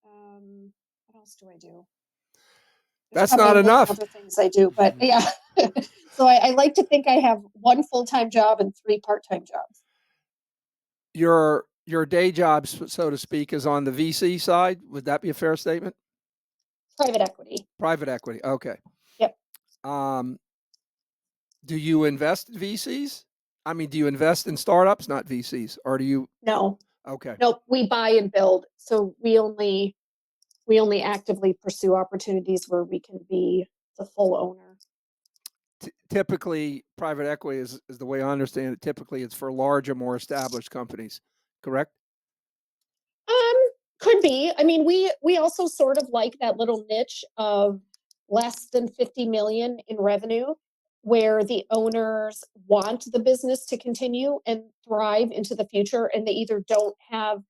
What else do I do? There's That's probably not a million enough. other things I do, but yeah. So I like to think I have 1 full-time job and 3 part-time jobs. Your day job, so to speak, is on the VC side. Would that be a fair statement? Private equity. Private equity. Okay. Yep. Do you invest in VCs? I mean, do you invest in startups, not VCs, or do you? No. Okay. Nope. We buy and build. So we only actively pursue opportunities where we can be the full owner. Typically, private equity is the way I understand it. Typically, it's for larger, more established companies. Correct? Could be. I mean, we also sort of like that little niche of less than 50 million in revenue, where the owners want the business to continue and thrive into the future, and they either don't have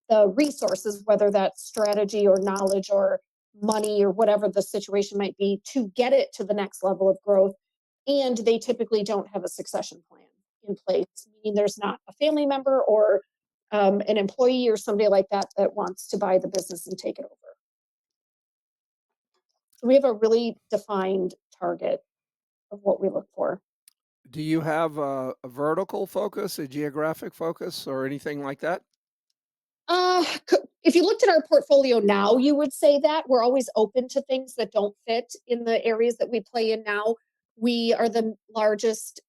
the resources, whether that's strategy or knowledge or money or whatever the situation might be, to get it to the next level of growth. And they typically don't have a succession plan in place, meaning there's not a family member or an employee or somebody like that that wants to buy the business and take it over. So we have a really defined target of what we look for. Do you have a vertical focus, a geographic focus, or anything like that? If you looked at our portfolio now, you would say that we're always open to things that don't fit in the areas that we play in now. We are the largest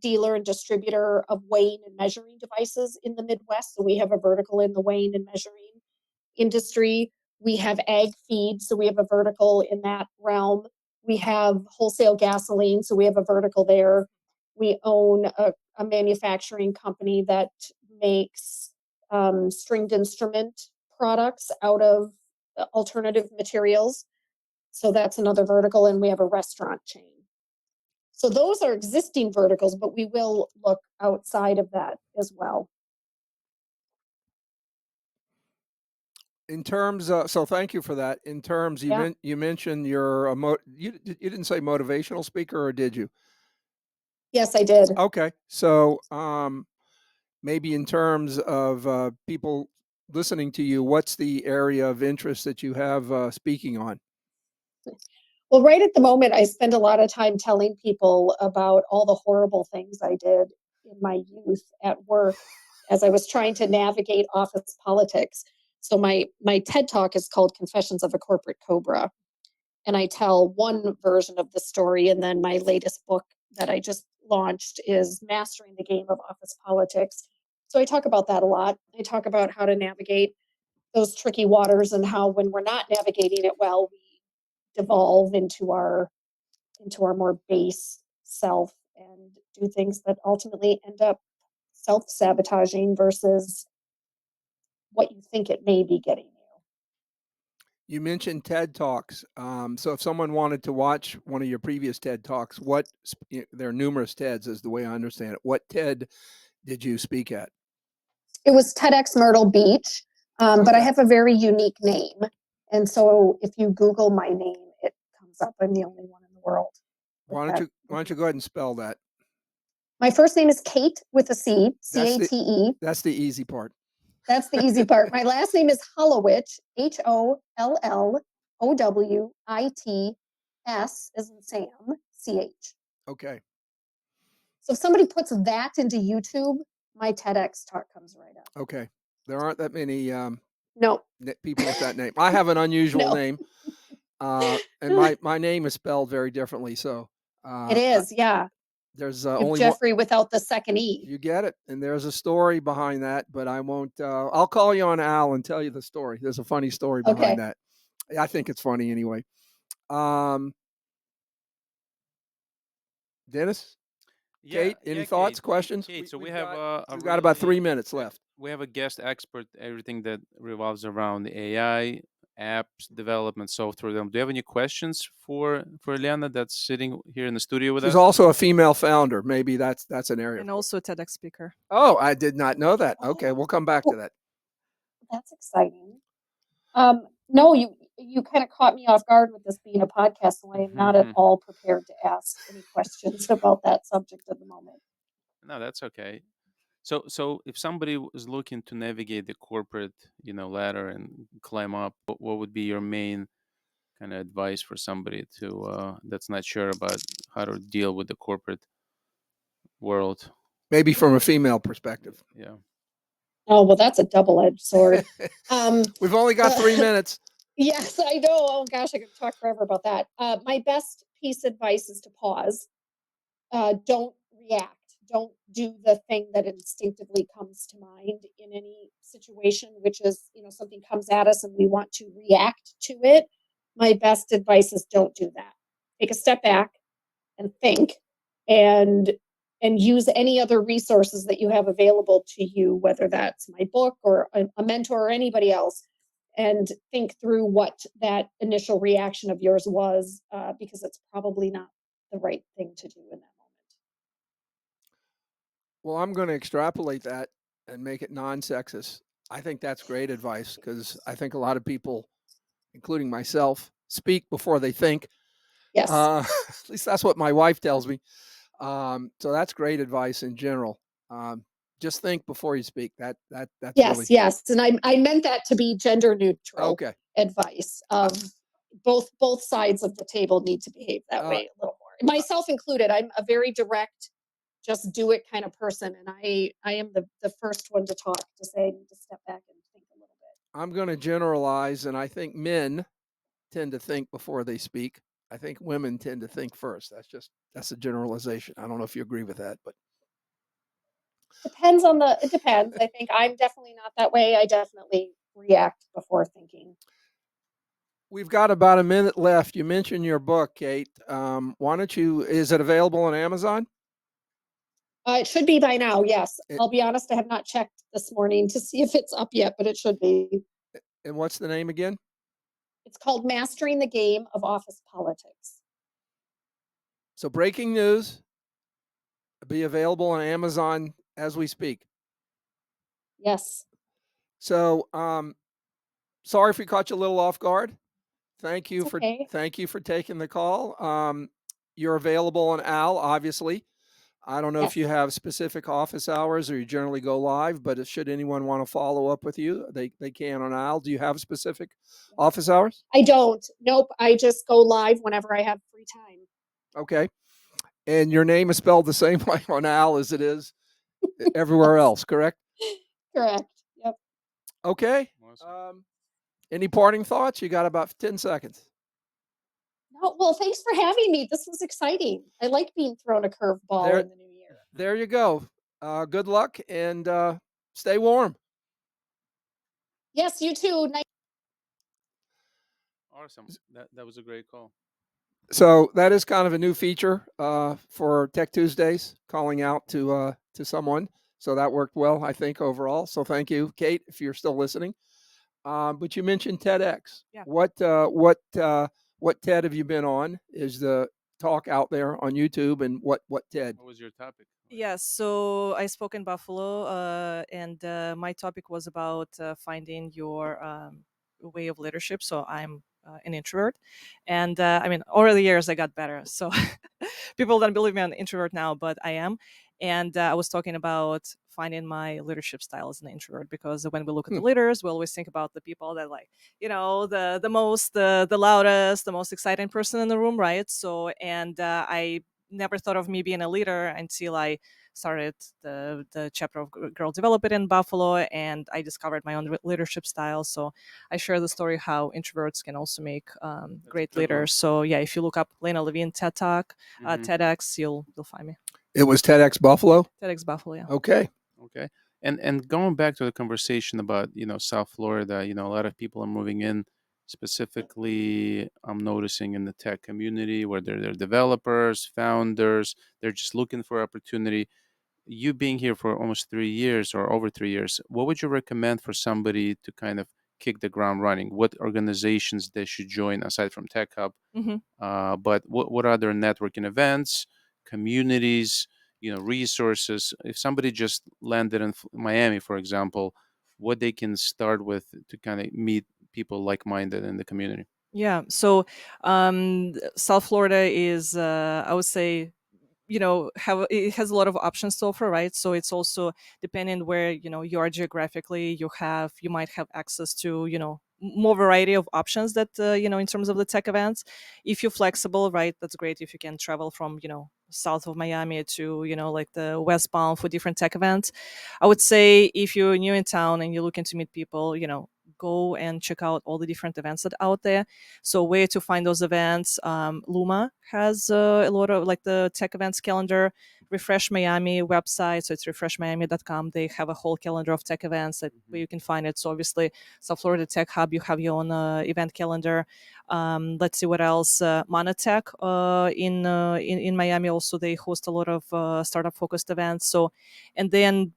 dealer and distributor of weighing and measuring devices in the Midwest. So we have a vertical in the weighing and measuring industry. We have ag feed, so we have a vertical in that realm. We have wholesale gasoline, so we have a vertical there. We own a manufacturing company that makes stringed instrument products out of alternative materials. So that's another vertical, and we have a restaurant chain. So those are existing verticals, but we will look outside of that as well. In terms of, so thank you for that. In terms, you mentioned you're you didn't say motivational speaker, or did you? Yes, I did. Okay, so maybe in terms of people listening to you, what's the area of interest that you have speaking on? Well, right at the moment, I spend a lot of time telling people about all the horrible things I did in my youth at work as I was trying to navigate office politics. So my TED Talk is called Confessions of a Corporate Cobra. And I tell one version of the story. And then my latest book that I just launched is Mastering the Game of Office Politics. So I talk about that a lot. I talk about how to navigate those tricky waters and how when we're not navigating it well, we devolve into our more base self and do things that ultimately end up self-sabotaging versus what you think it may be getting you. You mentioned TED Talks. So if someone wanted to watch one of your previous TED Talks, there are numerous TEDs, is the way I understand it. What TED did you speak at? It was TEDx Myrtle Beach, but I Okay. have a very unique name. And so if you Google my name, it comes up. I'm the only one in the world. with Why that. don't you go ahead and spell that? My first name is Kate with a C, That's the C-A-T-E. That's the easy part. That's the easy part. My last name is Hollowich, Hollowits, as in Sam, C-H. Okay. So if somebody puts that into YouTube, my TEDx talk comes right up. Okay. There aren't that many No, people with that name. I have an unusual No. name, and my name is spelled very differently. So it is, yeah. there's You have only one. Jeffrey without the second E. You get it, and there's a story behind that, but I won't. I'll call you on Al and tell you the story. There's a funny story behind Okay. that. I think it's funny anyway. Dennis, Kate, any thoughts, Kate, questions? Kate, so we We've have we've got about 3 minutes left. We have a guest expert, everything that revolves around the AI, apps, development, software. Do you have any questions for Lena that's sitting here in the studio with She's us? also a female founder. Maybe that's an area. And also a TEDx speaker. Oh, I did not know that. Okay, we'll come back to that. That's exciting. No, you kind of caught me off guard with this being a podcast, so I am not at all prepared to ask any questions about that subject at the moment. No, that's okay. So if somebody is looking to navigate the corporate, ladder and climb up, what would be your main kind of advice for somebody that's not sure about how to deal with the corporate world? Maybe from a female perspective. Yeah. Oh, well, that's a double-edged sword. We've only got 3 minutes. Yes, I know. Oh gosh, I could talk forever about that. My best piece of advice is to pause. Don't react. Don't do the thing that instinctively comes to mind in any situation, which is, something comes at us and we want to react to it. My best advice is don't do that. Take a step back and think and use any other resources that you have available to you, whether that's my book or a mentor or anybody else, and think through what that initial reaction of yours was, because it's probably not the right thing to do in that moment. Well, I'm going to extrapolate that and make it non-sexist. I think that's great advice because I think a lot of people, including myself, speak before they think. Yes. At least that's what my wife tells me. So that's great advice in general. Just think before you speak. That's Yes, really yes. And I meant that to be gender neutral okay. advice. Both sides of the table need to behave that way a little more. Myself included. I'm a very direct, just do it kind of person. And I am the first one to talk, to say I need to step back and think a little bit. I'm going to generalize, and I think men tend to think before they speak. I think women tend to think first. That's a generalization. I don't know if you agree with that, but It depends. I think I'm definitely not that way. I definitely react before thinking. we've got about a minute left. You mentioned your book, Kate. Why don't you? Is it available on Amazon? It should be by now. Yes, I'll be honest. I have not checked this morning to see if it's up yet, but it should be. And what's the name again? It's called Mastering the Game of Office Politics. So, breaking news. Be available on Amazon as we speak. Yes. So, sorry if we caught you a little off guard. Thank you for taking the call. You're available on Al, obviously. I don't know if you have specific office hours or you generally go live, but should anyone want to follow up with you, they can on Al. Do you have specific office hours? I don't. Nope. I just go live whenever I have free time. Okay. And your name is spelled the same way on Al as it is everywhere else, correct? Correct. Yep. Okay. Awesome. Any parting thoughts? You got about 10 seconds. No, well, thanks for having me. This was exciting. I like being thrown a curveball in the new year. There you go. Good luck and stay warm. Yes, you too. Awesome. That was a great call. So that is kind of a new feature for Tech Tuesdays, calling out to someone. So that worked well, I think, overall. So thank you, Kate, if you're still listening. But you mentioned TEDx. Yeah. What TED have you been on? Is the talk out there on YouTube? And what TED? What was your topic? Yes, so I spoke in Buffalo, and my topic was about finding your way of leadership. So I'm an introvert, and I mean, over the years I got better. So people don't believe me, I'm an introvert now, but I am. And I was talking about finding my leadership style as an introvert, because when we look at the leaders, we always think about the people that, like, the most, the loudest, the most exciting person in the room, right? So, and I never thought of me being a leader until I started the chapter of Girl Develop It in Buffalo, and I discovered my own leadership style. So I share the story how introverts can also make great leaders. So yeah, if you look up Lena Levine TED Talk, TEDx, you'll find me. It was TEDx Buffalo. TEDx Buffalo, yeah. Okay. Okay. And going back to the conversation about, South Florida, a lot of people are moving in. Specifically, I'm noticing in the tech community where they're developers, founders, they're just looking for opportunity. You being here for almost 3 years or over 3 years, what would you recommend for somebody to kind of kick the ground running? What organizations they should join aside from Tech Hub? But what other networking events, communities, resources? If somebody just landed in Miami, for example, what they can start with to kind of meet people like-minded in the community? Yeah. So South Florida is, I would say, it has a lot of options to offer, right? So it's also depending where you are geographically, you might have access to more variety of options that in terms of the tech events. If you're flexible, right, that's great. If you can travel from south of Miami to like the West Palm for different tech events. I would say if you're new in town and you're looking to meet people, go and check out all the different events that are out there. So where to find those events? Luma has a lot of like the tech events calendar. Refresh Miami website, so it's refreshmiami.com. They have a whole calendar of tech events where you can find it. So obviously, South Florida Tech Hub, you have your own event calendar. Let's see what else. Monotech in Miami also, they host a lot of startup focused events. So, and then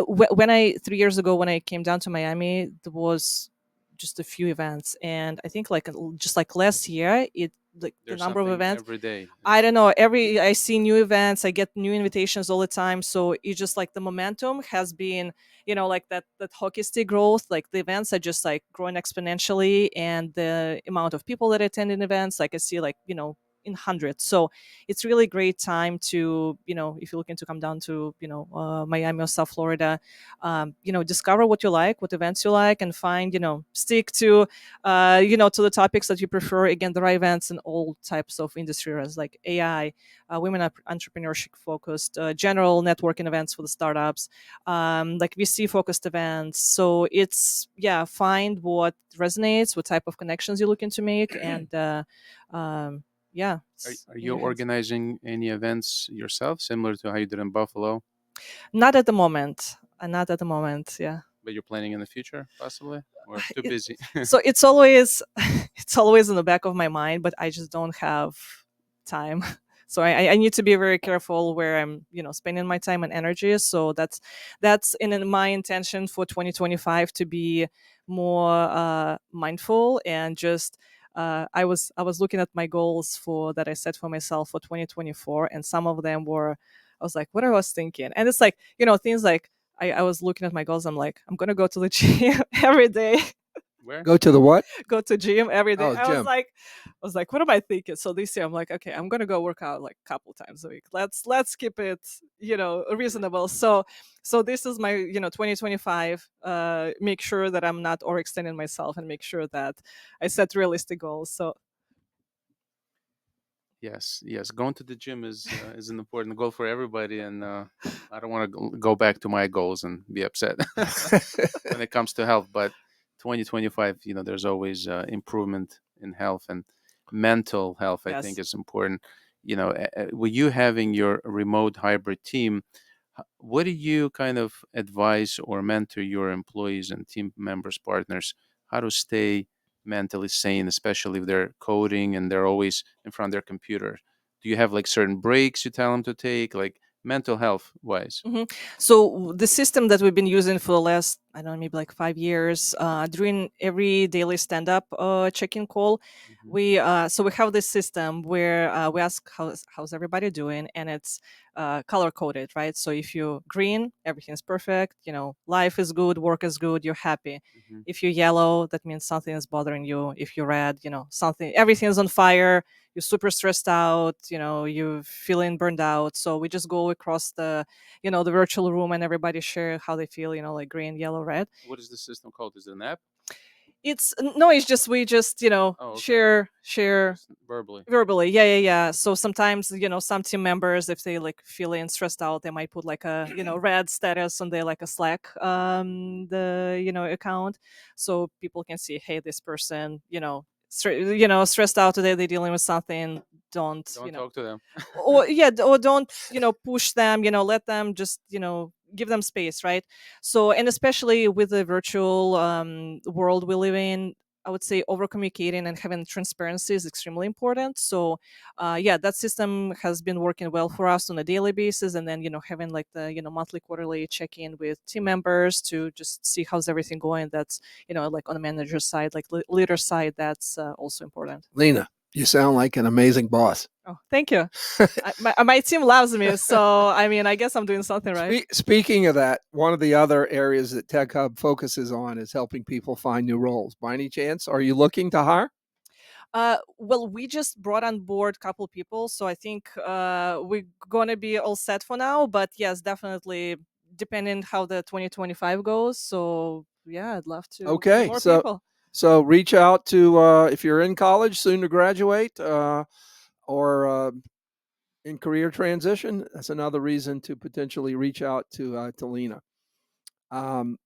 when I 3 years ago when I came down to Miami, there was just a few events, and I think like just like last year, the There's number of something events. every day. I don't know. I see new events. I get new invitations all the time. So it's just like the momentum has been, like that hockey stick growth. Like the events are just like growing exponentially, and the amount of people that attend in events, like I see, like in hundreds. So it's really great time to, if you're looking to come down to, Miami or South Florida, discover what you like, what events you like, and find, stick to, to the topics that you prefer. Again, there are events in all types of industries like AI, women entrepreneurship focused, general networking events for the startups, like VC focused events. So it's, find what resonates, what type of connections you're looking to make, and yeah. Are you organizing any events yourself, similar to how you did in Buffalo? Not at the moment. Not at the moment. Yeah. But you're planning in the future, possibly, or too busy? So it's always it's always in the back of my mind, but I just don't have time. So I need to be very careful where I'm, spending my time and energy. So that's in my intention for 2025 to be more mindful and just. I was looking at my goals for that I set for myself for 2024, and some of them were, I was like, what I was thinking, and it's like things like I was looking at my goals. I'm like, I'm gonna go to the gym every day. Where? Go to the what? Go to gym every day. Oh, I was gym. like, what am I thinking? So this year I'm like, okay, I'm gonna go work out like a couple times a week. Let's keep it, reasonable. So this is my, 2025. Make sure that I'm not overextending myself, and make sure that I set realistic goals. So Yes, yes. Going to the gym is an important goal for everybody, and I don't want to go back to my goals and be upset when it comes to health. But 2025, there's always improvement in health, and mental health, I think, yes. is important. With you having your remote hybrid team, what do you kind of advise or mentor your employees and team members, partners, how to stay mentally sane, especially if they're coding and they're always in front of their computer? Do you have like certain breaks you tell them to take, like mental health wise? So the system that we've been using for the last I don't know, maybe like 5 years, during every daily stand-up check-in call, Mhm. we have this system where we ask how's everybody doing, and it's color coded, right? So if you're green, everything's perfect, life is good, work is good, you're happy. Mhm. If you're yellow, that means something is bothering you. If you're red, everything's on fire, you're super stressed out, you're feeling burned out. So we just go across the virtual room, and everybody share how they feel, like green, yellow, red. What is the system called? Is it an app? It's just we just Oh, okay. share Just verbally. verbally. Yeah. So sometimes, some team members, if they like feeling stressed out, they might put like a red status on their like a Slack the account, so people can see, hey, this person, stressed out today, they're dealing with something. Don't Don't talk to them. or don't push them, let them just give them space, right? So, and especially with the virtual world we live in, I would say over communicating and having transparency is extremely important. So yeah, that system has been working well for us on a daily basis, and then having like the monthly, quarterly check-in with team members to just see how's everything going. That's like on the manager side, like leader side, that's also important. Lena, you sound like an amazing boss. Oh, thank you. My team loves me, so I mean, I guess I'm doing something right. Speaking of that, one of the other areas that Tech Hub focuses on is helping people find new roles. By any chance, are you looking to hire? Well, we just brought on board a couple people, so I think we're gonna be all set for now. But yes, definitely, depending how the 2025 goes. So yeah, I'd love to bring Okay, more people. so reach out to if you're in college, soon to graduate, or in career transition. That's another reason to potentially reach out to Lena. Um,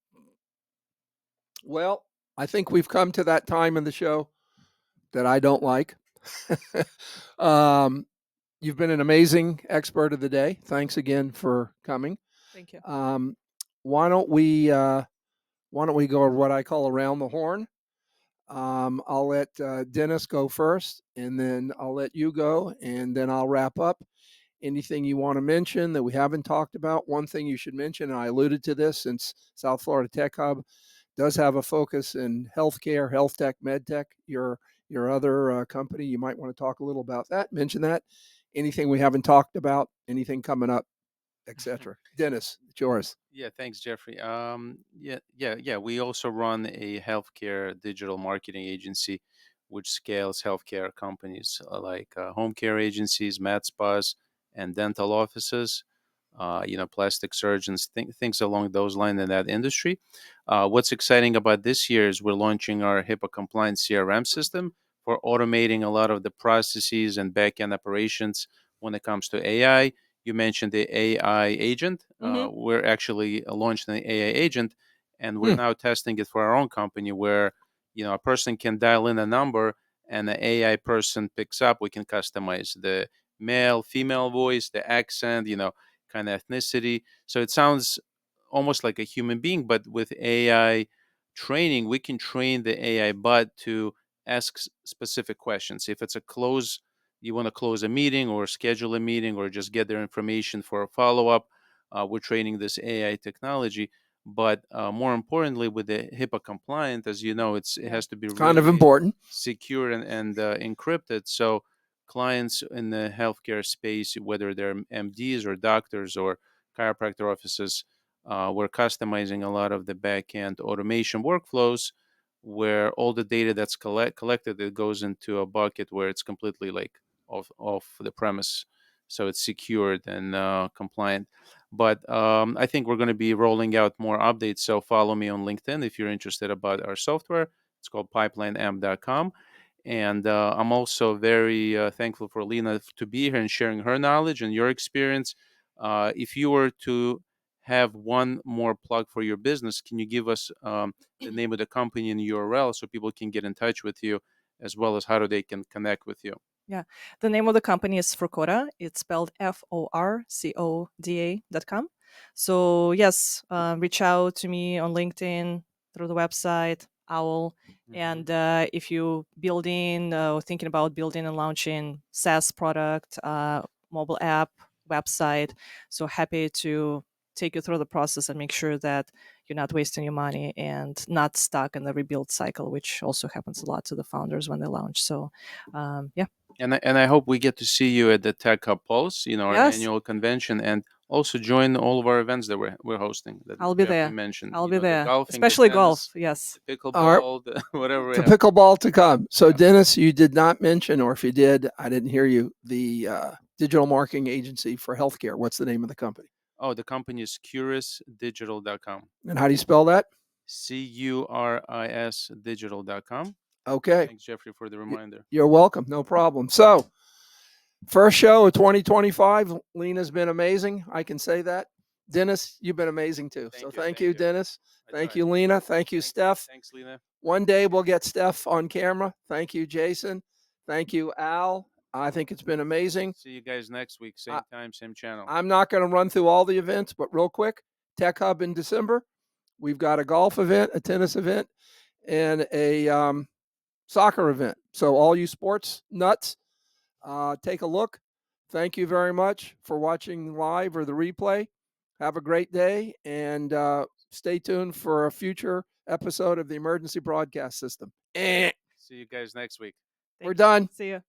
well, I think we've come to that time in the show that I don't like. um, you've been an amazing expert of the day. Thanks again for coming. Thank you. Um, why don't we go what I call around the horn? I'll let Denis go first, and then I'll let you go, and then I'll wrap up. Anything you want to mention that we haven't talked about? One thing you should mention, and I alluded to this, since South Florida Tech Hub does have a focus in healthcare, health tech, med tech. Your other company, you might want to talk a little about that. Mention that. Anything we haven't talked about? Anything coming up, etc. Denis, it's yours. Yeah, thanks, Jeffrey. Yeah. We also run a healthcare digital marketing agency, which scales healthcare companies like home care agencies, med spas, and dental offices. Plastic surgeons, things along those lines in that industry. What's exciting about this year is we're launching our HIPAA compliant CRM system for automating a lot of the processes and back-end operations when it comes to AI. You mentioned the AI agent. Mm-hmm. We're actually launching the AI agent, and we're Hmm. now testing it for our own company, where a person can dial in a number, and the AI person picks up. We can customize the male, female voice, the accent, kind of ethnicity. So it sounds almost like a human being, but with AI training, we can train the AI bot to ask specific questions. If it's you want to close a meeting or schedule a meeting or just get their information for a follow up, we're training this AI technology. But more importantly, with the HIPAA compliant, as you know, it Yeah. has to be It's kind of really important. secure and encrypted. So clients in the healthcare space, whether they're MDs or doctors or chiropractor offices, we're customizing a lot of the back-end automation workflows where all the data that's collected, it goes into a bucket where it's completely like off the premise, so it's secured and compliant. But I think we're going to be rolling out more updates, so follow me on LinkedIn if you're interested about our software. It's called pipelineamp.com. And I'm also very thankful for Lena to be here and sharing her knowledge and your experience. If you were to have one more plug for your business, can you give us the name of the company and URL so people can get in touch with you, as well as how they can connect with you? Yeah. The name of the company is Forcoda. It's spelled Forcoda.com. So yes, reach out to me on LinkedIn, through the website, OWL. And if you building or thinking about building and launching SaaS product, mobile app, website, so happy to take you through the process and make sure that you're not wasting your money and not stuck in the rebuild cycle, which also happens a lot to the founders when they launch. So, yeah. And I hope we get to see you at the Tech Hub Pulse, our Yes. annual convention, and also join all of our events that we're hosting. That I'll be Jeffrey there. mentioned. I'll be the there, golfing, the especially tennis, golf. Yes. the All right. pickleball, whatever we The have. pickleball to come. So, Yeah. Denis, you did not mention, or if you did, I didn't hear you, the digital marketing agency for healthcare. What's the name of the company? Oh, the company is curiousdigital.com. And how do you spell that? CURIS digital.com. Okay. Thanks, Jeffrey, for the reminder. You're welcome. No problem. So, first show of 2025. Lena's been amazing. I can say that. Denis, you've been amazing too. Thank you, Denis. Thank you, Lena. Thank you, Steph. Thanks, Lena. One day we'll get Steph on camera. Thank you, Jason. Thank you, Al. I think it's been amazing. See you guys next week. Same time, same channel. I'm not going to run through all the events, but real quick, Tech Hub in December. We've got a golf event, a tennis event, and a soccer event. So all you sports nuts, take a look. Thank you very much for watching live or the replay. Have a great day, and stay tuned for a future episode of the Emergency Broadcast System. See you guys next week. We're done. See you.